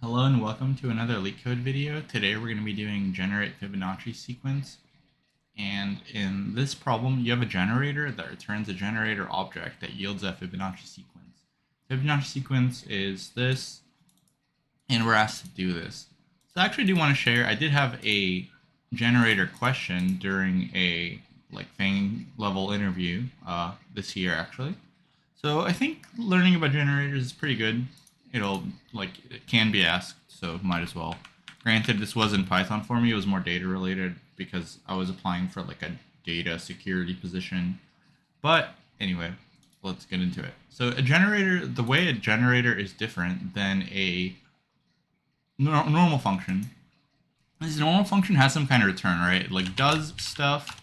Hello and welcome to another LeetCode video. Today we're going to be doing generate Fibonacci sequence. And in this problem, you have a generator that returns a generator object that yields a Fibonacci sequence. Fibonacci sequence is this, and we're asked to do this. So I actually do want to share, I did have a generator question during a FANG level interview this year actually. So I think learning about generators is pretty good. It can be asked, so might as well. Granted, this wasn't Python for me, it was more data related because I was applying for like a data security position. But anyway, let's get into it. So a generator, the way a generator is different than a normal function is a normal function has some kind of return, right? It like does stuff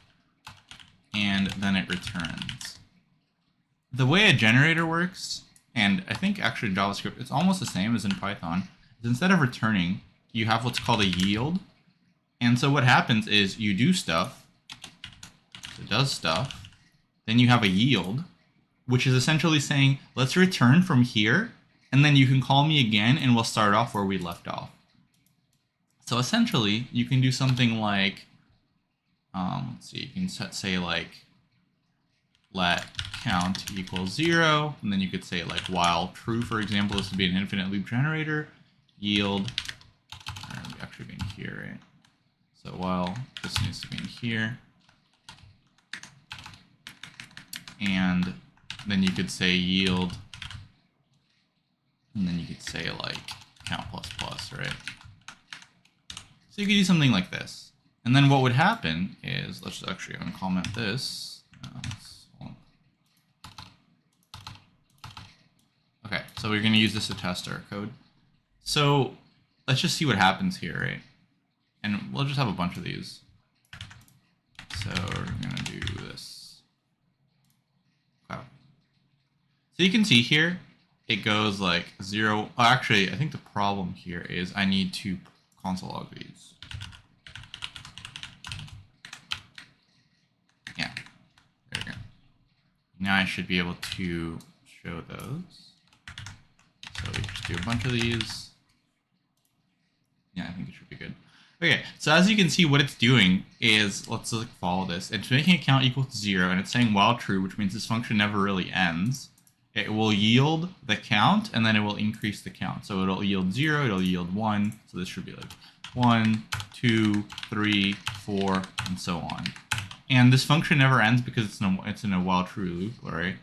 and then it returns. The way a generator works, and I think actually in JavaScript, it's almost the same as in Python, is instead of returning, you have what's called a yield. And so what happens is you do stuff, so it does stuff, then you have a yield, which is essentially saying, let's return from here, and then you can call me again, and we'll start off where we left off. So essentially, you can do something like, let's see, you can say like, let count equals 0, and then you could say like while true, for example, this would be an infinite loop generator, yield, actually being here, right? So while this needs to be in here, and then you could say yield, and then you could say like count plus plus, right? So you could do something like this. And then what would happen is, let's actually uncomment this. Okay, so we're going to use this to test our code. So let's just see what happens here, right? And we'll just have a bunch of these. So we're going to do this. Okay. So you can see here, it goes like 0. Oh, actually, I think the problem here is I need to console log these. Yeah, there we go. Now I should be able to show those. So we just do a bunch of these. Yeah, I think it should be good. Okay, so as you can see, what it's doing is, let's follow this. It's making a count equal to 0, and it's saying while true, which means this function never really ends. It will yield the count, and then it will increase the count. So it'll yield 0, it'll yield 1. So this should be like 1, 2, 3, 4, and so on. And this function never ends because it's in a while true loop, right?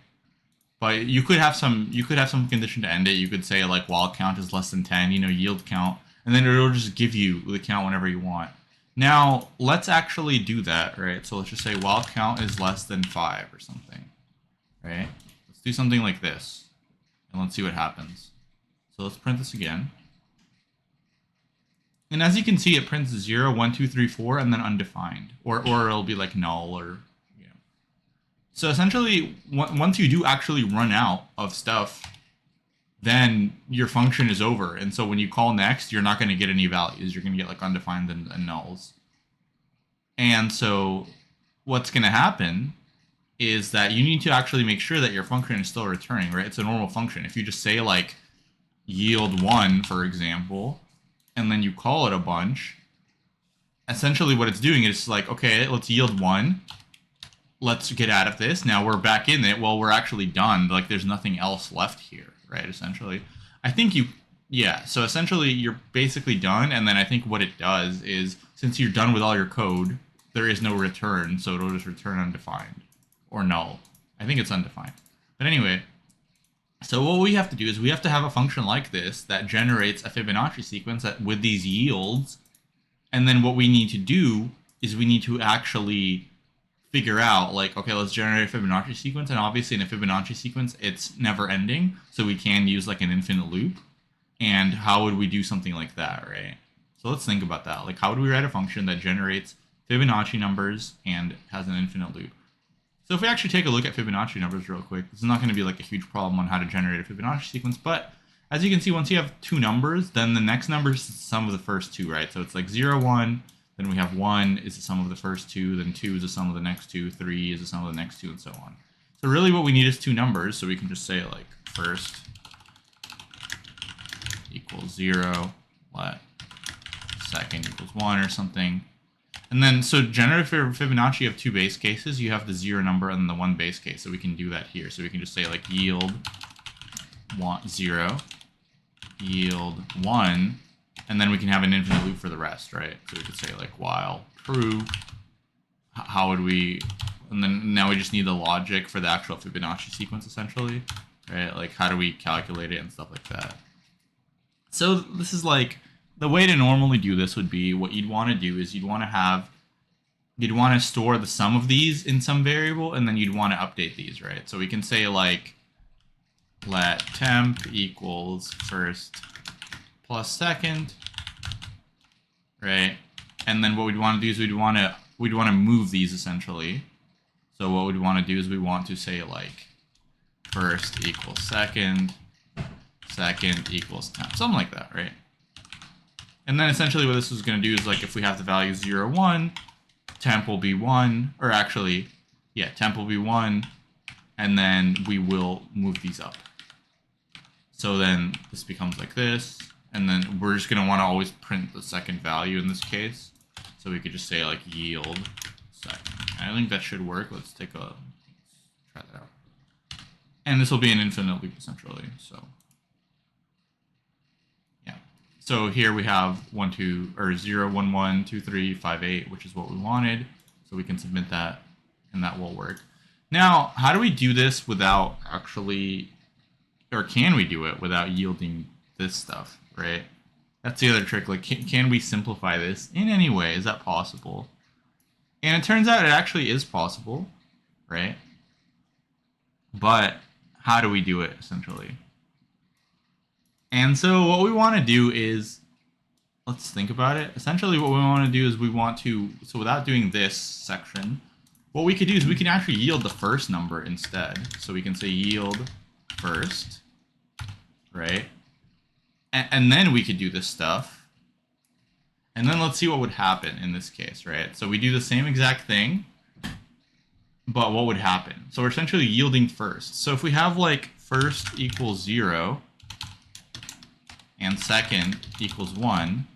But you could have some condition to end it. You could say like while count is less than 10, yield count, and then it'll just give you the count whenever you want. Now let's actually do that, right? So let's just say while count is less than 5 or something, right? Let's do something like this, and let's see what happens. So let's print this again. And as you can see, it prints 0, 1, 2, 3, 4, and then undefined, or it'll be like null or. So essentially, once you do actually run out of stuff, then your function is over. And so when you call next, you're not going to get any values. You're going to get like undefined and nulls. And so what's going to happen is that you need to actually make sure that your function is still returning, right? It's a normal function. If you just say like yield 1, for example, and then you call it a bunch, essentially what it's doing is like, okay, let's yield 1. Let's get out of this. Now we're back in it. Well, we're actually done. Like there's nothing else left here, right? Essentially, I think yeah. So essentially you're basically done. And then I think what it does is since you're done with all your code, there is no return. So it'll just return undefined or null. I think it's undefined. But anyway, so what we have to do is we have to have a function like this that generates a Fibonacci sequence with these yields. And then what we need to do is we need to actually figure out like, okay, let's generate a Fibonacci sequence. And obviously in a Fibonacci sequence, it's never ending. So we can use like an infinite loop. And how would we do something like that, right? So let's think about that. Like how would we write a function that generates Fibonacci numbers and has an infinite loop? So if we actually take a look at Fibonacci numbers real quick, this is not going to be like a huge problem on how to generate a Fibonacci sequence. But as you can see, once you have two numbers, then the next number is the sum of the first two, right? So it's like 0, 1. Then we have 1 is the sum of the first two, then 2 is the sum of the next two, 3 is the sum of the next two, and so on. So really what we need is two numbers, so we can just say like first equals 0, let second equals 1 or something. And then, so generally for Fibonacci, you have two base cases. You have the 0 number and the 1 base case. So we can do that here. So we can just say like yield 0, yield 1, and then we can have an infinite loop for the rest, right? So we could say like while true, how would we, and then now we just need the logic for the actual Fibonacci sequence essentially, right? Like how do we calculate it and stuff like that. So this is like, the way to normally do this would be, what you'd want to do is you'd want to store the sum of these in some variable, and then you'd want to update these, right? So we can say like let temp equals first plus second, right? And then what we'd want to do is we'd want to move these essentially. So what we'd want to do is we want to say like first equals second, second equals temp, something like that, right? And then essentially what this is going to do is like if we have the value 0, 1, temp will be 1, or actually, yeah, temp will be 1, and then we will move these up. So then this becomes like this, and then we're just going to want to always print the second value in this case. So we could just say like yield second. I think that should work. Let's try that out. And this will be an infinite loop essentially. So yeah. So here we have 0, 1, 1, 2, 3, 5, 8, which is what we wanted. So we can submit that, and that will work. Now, how do we do this without actually, or can we do it without yielding this stuff, right? That's the other trick. Like, can we simplify this in any way? Is that possible? And it turns out it actually is possible, right? But how do we do it, essentially? And so what we want to do is, let's think about it. Essentially what we want to do is we want to, so without doing this section, what we could do is we can actually yield the first number instead. So we can say yield first, right? And then we could do this stuff. And then let's see what would happen in this case, right? So we do the same exact thing, but what would happen? So we're essentially yielding first. So if we have like first equals 0 and second equals 1,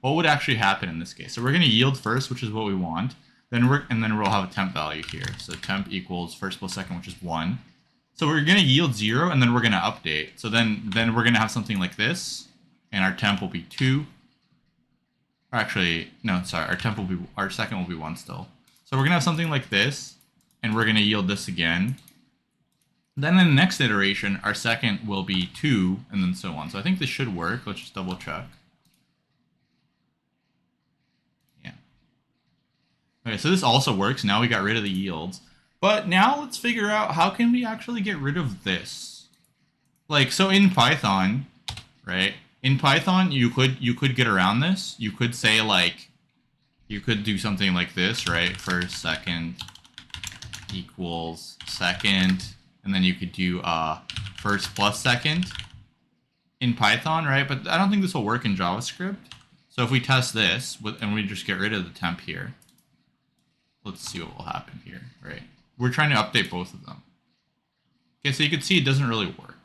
what would actually happen in this case? So we're going to yield first, which is what we want. Then we'll have a temp value here. So temp equals first plus second, which is 1. So we're going to yield 0, and then we're going to update. So then we're going to have something like this, and our temp will be 2. Or actually, no, sorry, our second will be 1 still. So we're going to have something like this, and we're going to yield this again. Then in the next iteration, our second will be 2, and then so on. So I think this should work. Let's just double check. Yeah. Okay, so this also works. Now we got rid of the yields. But now let's figure out how can we actually get rid of this. Like, so in Python, right? In Python, you could get around this. You could say like, you could do something like this, right? First, second equals second, and then you could do first plus second in Python, right? But I don't think this will work in JavaScript. So if we test this and we just get rid of the temp here, let's see what will happen here, right? We're trying to update both of them. Okay, so you can see it doesn't really work.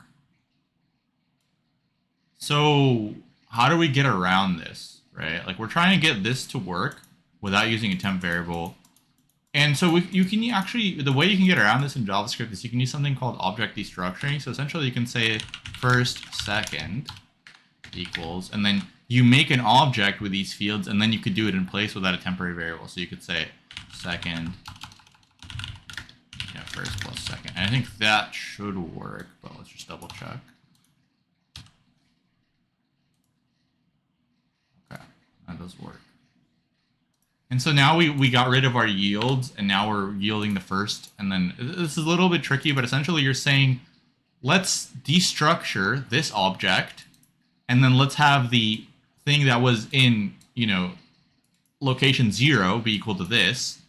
So how do we get around this, right? Like, we're trying to get this to work without using a temp variable. And so you can actually, the way you can get around this in JavaScript is you can use something called object destructuring. So essentially you can say first, second equals, and then you make an object with these fields, and then you could do it in place without a temporary variable. So you could say second, yeah, first plus second. And I think that should work, but let's just double check. Okay, that does work. And so now we got rid of our yields, and now we're yielding the first. And then this is a little bit tricky, but essentially you're saying, let's destructure this object, and then let's have the thing that was in, location 0 be equal to this,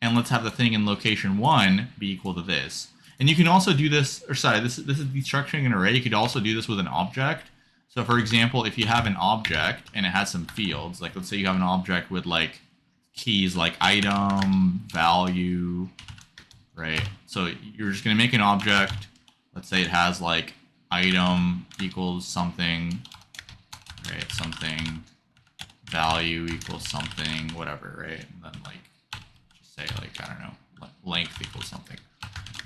and let's have the thing in location 1 be equal to this. And you can also do this, or sorry, this is destructuring an array. You could also do this with an object. So for example, if you have an object and it has some fields, like let's say you have an object with like keys like item, value, right? So you're just going to make an object. Let's say it has like item equals something, right? something, value equals something, whatever, right? And then like just say like, I don't know, length equals something.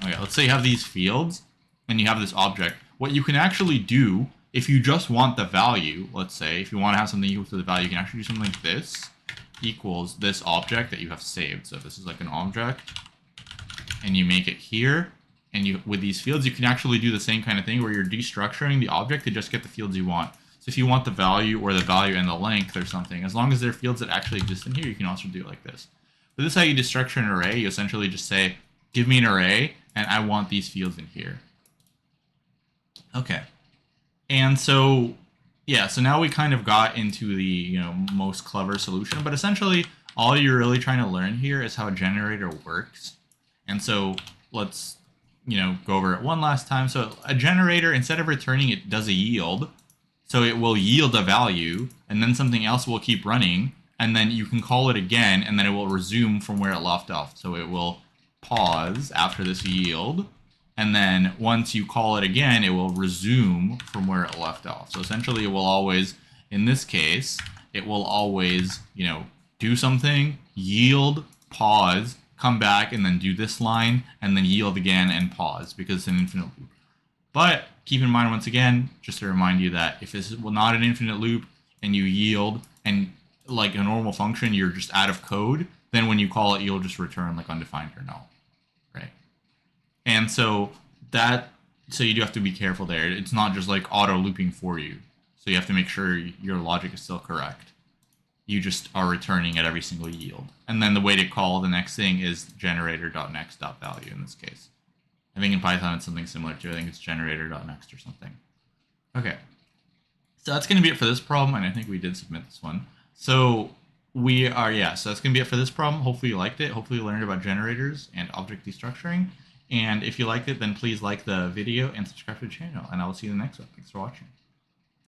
Okay, let's say you have these fields and you have this object. What you can actually do if you just want the value, let's say if you want to have something equal to the value, you can actually do something like this equals this object that you have saved. So if this is like an object and you make it here, and you with these fields, you can actually do the same kind of thing where you're destructuring the object to just get the fields you want. So if you want the value or the value and the length or something, as long as they're fields that actually exist in here, you can also do it like this. But this is how you destructure an array. You essentially just say, give me an array, and I want these fields in here. Okay. And so, yeah, so now we kind of got into the most clever solution, but essentially all you're really trying to learn here is how a generator works. And so let's go over it one last time. So a generator, instead of returning, it does a yield. So it will yield a value, and then something else will keep running, and then you can call it again, and then it will resume from where it left off. So it will pause after this yield, and then once you call it again, it will resume from where it left off. So essentially it will always, in this case, it will always, do something, yield, pause, come back, and then do this line, and then yield again and pause, because it's an infinite loop. But keep in mind, once again, just to remind you that if this is not an infinite loop and you yield, and like a normal function, you're just out of code, then when you call it, you'll just return like undefined or null, right? And so you do have to be careful there. It's not just like auto looping for you. So you have to make sure your logic is still correct. You just are returning at every single yield. And then the way to call the next thing is generator.next.value in this case. I think in Python it's something similar to, I think it's generator.next or something. Okay. So that's going to be it for this problem, and I think we did submit this one. So so that's going to be it for this problem. Hopefully you liked it. Hopefully you learned about generators and object destructuring. And if you liked it, then please like the video and subscribe to the channel, and I will see you in the next one. Thanks for watching.